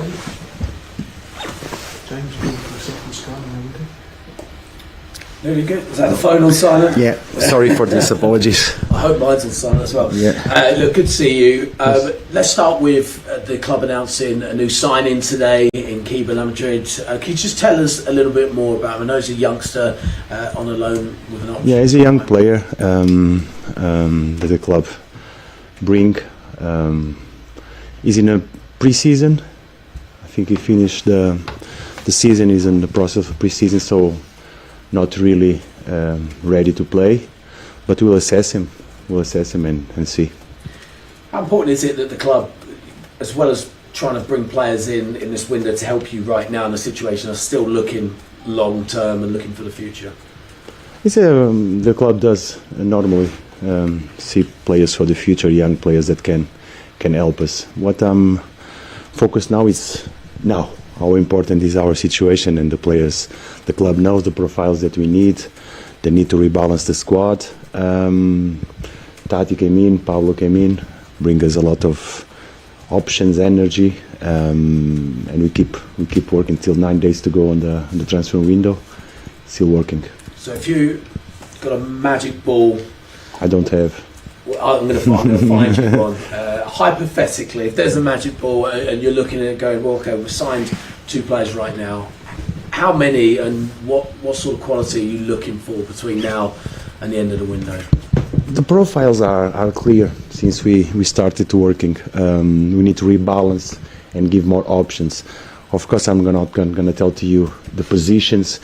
Okay. James, go for a second start and everything. Very good. Is that the phone on silent? Yeah, sorry for this, apologies. I hope mine's on silent as well. Yeah. Look, good to see you. Let's start with the club announcing a new signing today in Keeper Madrid. Can you just tell us a little bit more about him? I know he's a youngster on a loan with an option. Yeah, he's a young player that the club bring. He's in a pre-season. I think he finished the season. Is in the process of pre-season, so not really ready to play, but we'll assess him. We'll assess him and see. How important is it that the club, as well as trying to bring players in this window to help you right now in the situation, are still looking long term and looking for the future? The club does normally see players for the future, young players that can help us. What I'm focused now is now. How important is our situation and the players. The club knows the profiles that we need. They need to rebalance the squad. Tati came in, Pablo came in, bring us a lot of options, energy, and we keep working till 9 days to go on the transfer window. Still working. So if you got a magic ball, I don't have. Well, I'm going to find you one. Hypothetically, if there's a magic ball and you're looking at it going, well, okay, we've signed 2 players right now. How many and what sort of quality are you looking for between now and the end of the window? The profiles are clear since we started to working. We need to rebalance and give more options. Of course, I'm not going to tell to you the positions,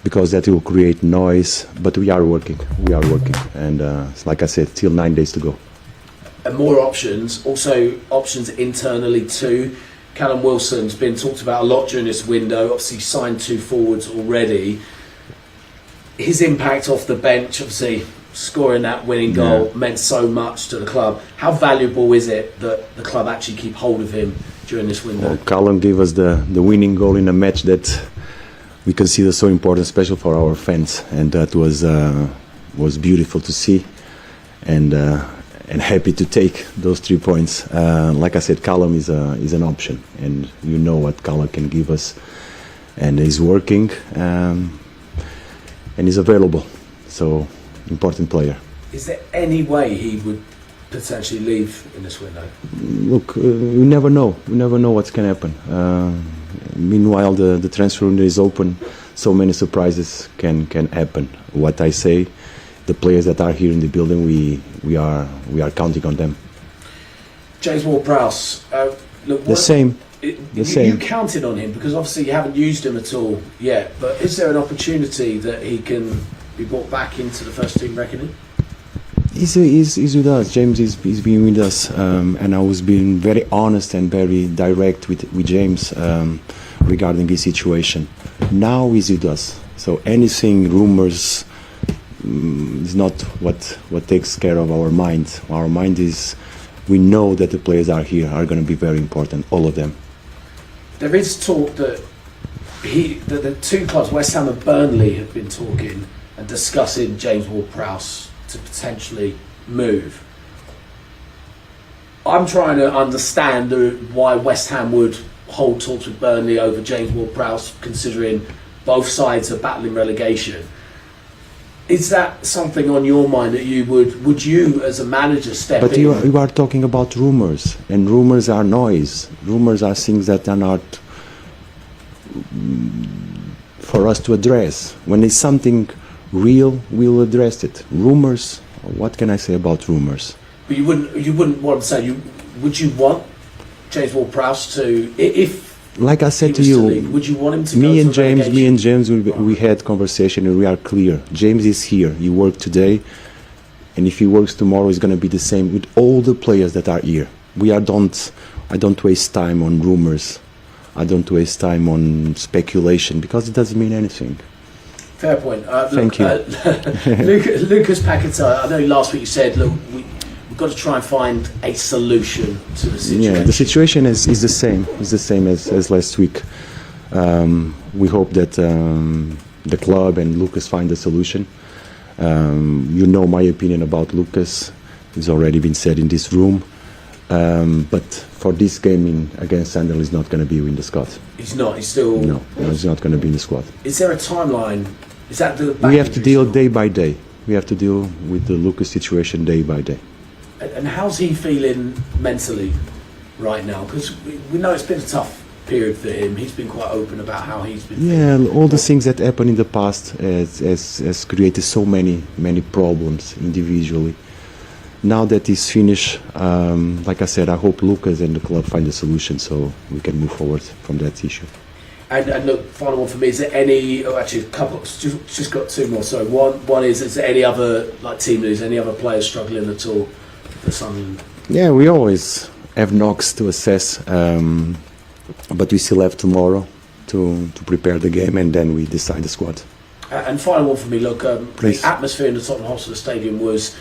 because that will create noise, but we are working, and like I said, till 9 days to go. And more options, also options internally too. Callum Wilson's been talked about a lot during this window, obviously signed 2 forwards already. His impact off the bench, obviously scoring that winning goal, meant so much to the club. How valuable is it that the club actually keep hold of him during this window? Well, Callum gave us the winning goal in a match that we consider so important, especially for our fans, and that was beautiful to see, and happy to take those 3 points. Like I said, Callum is an option, and you know what Callum can give us, and he's working, and he's available. So important player. Is there any way he would potentially leave in this window? Look, we never know. We never know what's going to happen. Meanwhile, the transfer window is open. So many surprises can happen. What I say, the players that are here in the building, we are counting on them. James Ward-Prowse, look, the same. You counted on him because obviously you haven't used him at all yet. But is there an opportunity that he can be brought back into the first team reckoning? He's with us. James is being with us, and I was being very honest and very direct with James regarding his situation. Now he's with us, so anything, rumors, is not what takes care of our mind. Our mind is, we know that the players are here, are going to be very important, all of them. There is talk that the 2 clubs, West Ham and Burnley, have been talking and discussing James Ward-Prowse to potentially move. I'm trying to understand why West Ham would hold talks with Burnley over James Ward-Prowse, considering both sides are battling relegation. Is that something on your mind that you would you as a manager step in? But you are talking about rumors, and rumors are noise. Rumors are things that are not for us to address. When it's something real, we'll address it. Rumors, what can I say about rumors? But you wouldn't want to say, would you want James Ward-Prowse to, if like I said to you, would you want him to me and James, we had conversation and we are clear. James is here, he worked today, and if he works tomorrow, it's going to be the same with all the players that are here. I don't waste time on rumors. I don't waste time on speculation, because it doesn't mean anything. Fair point. Thank you. Lucas Paqueta, I know last week you said, look, we've got to try and find a solution to the situation. Yeah, the situation is the same. It's the same as last week. We hope that the club and Lucas find a solution. You know my opinion about Lucas. It's already been said in this room. But for this game against Sunderland, he's not going to be in the squad. He's not. He's still. No, he's not going to be in the squad. Is there a timeline? Is that the? We have to deal day by day. We have to deal with the Lucas situation day by day. And how's he feeling mentally right now? Because we know it's been a tough period for him. He's been quite open about how he's been. Yeah, all the things that happened in the past has created so many problems individually. Now that he's finished, like I said, I hope Lucas and the club find a solution so we can move forward from that issue. And look, final one for me. Is there any? Oh, actually, a couple. Just got two more. So one is there any other team news? Any other players struggling at all for Sunderland? Yeah, we always have knocks to assess, but we still have tomorrow to prepare the game, and then we decide the squad. And final one for me. Look, the atmosphere in the Tottenham Hotspur Stadium was.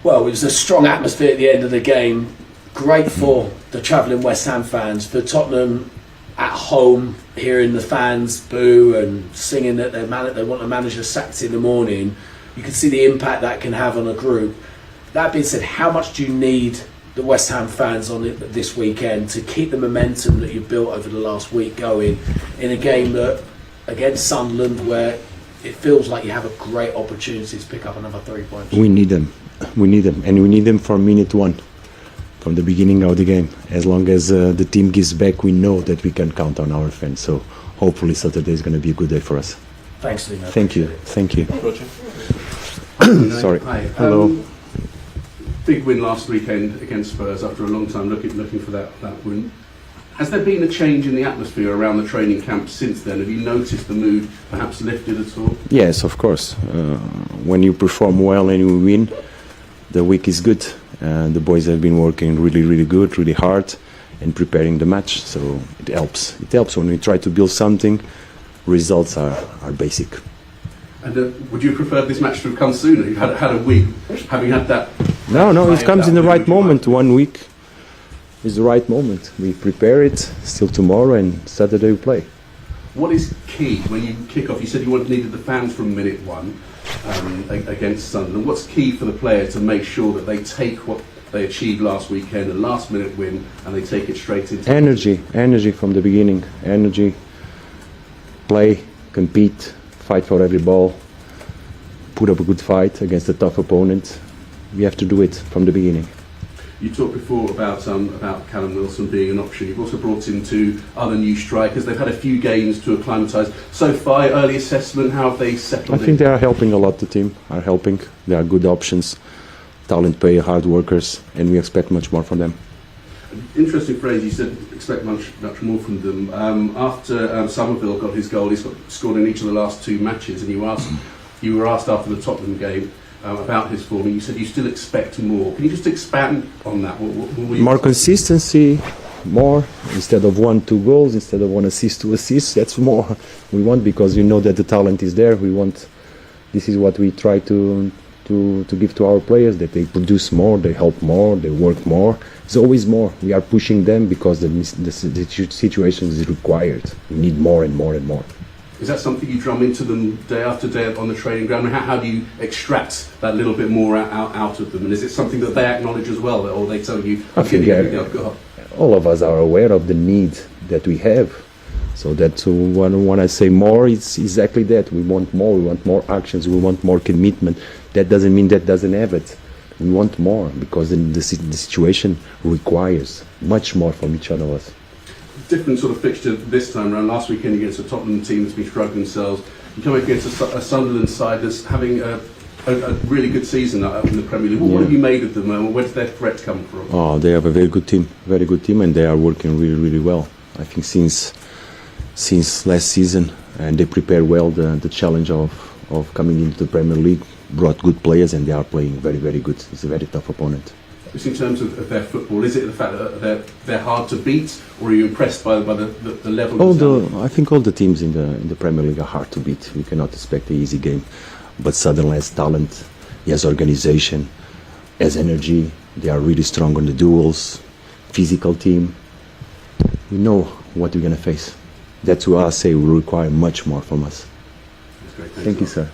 Well, it was a strong atmosphere at the end of the game. Great for the travelling West Ham fans. For Tottenham at home, hearing the fans boo and singing that they want the manager sacked in the morning, you can see the impact that can have on a group. That being said, how much do you need the West Ham fans on it this weekend to keep the momentum that you've built over the last week going in a game that against Sunderland where it feels like you have a great opportunity to pick up another 3 points? We need them. We need them, and we need them from minute one, from the beginning of the game. As long as the team gives back, we know that we can count on our fans. So hopefully Saturday is going to be a good day for us. Thanks, Nuno. Thank you. Thank you. Roger. Sorry. Hi. Hello. Big win last weekend against Spurs after a long time looking for that win. Has there been a change in the atmosphere around the training camp since then? Have you noticed the mood perhaps lifted at all? Yes, of course. When you perform well and you win, the week is good. The boys have been working really good, really hard, and preparing the match. So it helps. It helps when we try to build something. Results are basic. And would you prefer this match to have come sooner? You've had a week, having had that. No, it comes in the right moment. 1 week is the right moment. We prepare it. Still tomorrow and Saturday we play. What is key when you kick off? You said you needed the fans from minute one against Sunderland. What's key for the player to make sure that they take what they achieved last weekend, a last-minute win, and they take it straight into energy from the beginning. Energy, play, compete, fight for every ball, put up a good fight against a tough opponent. We have to do it from the beginning. You talked before about Callum Wilson being an option. You've also brought in 2 other new strikers. They've had a few games to acclimatise. So far, early assessment, how have they settled in? I think they are helping a lot. The team are helping. They are good options, talent player, hard workers, and we expect much more from them. Interesting phrase. You said expect much more from them. After Somerville got his goal, he's scored in each of the last 2 matches, and you were asked after the Tottenham game about his form, and you said you still expect more. Can you just expand on that? What more consistency, more, instead of 1-2 goals, instead of 1 assist, 2 assists. That's more we want, because you know that the talent is there. We want. This is what we try to give to our players, that they produce more, they help more, they work more. It's always more. We are pushing them because the situation is required. We need more and more and more. Is that something you drum into them day after day on the training ground? How do you extract that little bit more out of them? And is it something that they acknowledge as well, or they tell you, I think all of us are aware of the need that we have. So that when I say more, it's exactly that. We want more actions, we want more commitment. That doesn't mean that doesn't have it. We want more because the situation requires much more from each one of us. Different sort of fixture this time around. Last weekend against a Tottenham team that's been struggling themselves. You come against a Sunderland side that's having a really good season in the Premier League. What have you made of them? Where does their threat come from? Oh, they have a very good team, and they are working really well. I think since last season, and they prepared well the challenge of coming into the Premier League. Brought good players, and they are playing very good. It's a very tough opponent. Just in terms of their football, is it the fact that they're hard to beat, or are you impressed by the level? I think all the teams in the Premier League are hard to beat. We cannot expect an easy game. But Sunderland has talent, he has organisation, has energy. They are really strong on the duels, physical team. We know what we're going to face. That's why I say will require much more from us. That's great. Thank you, sir.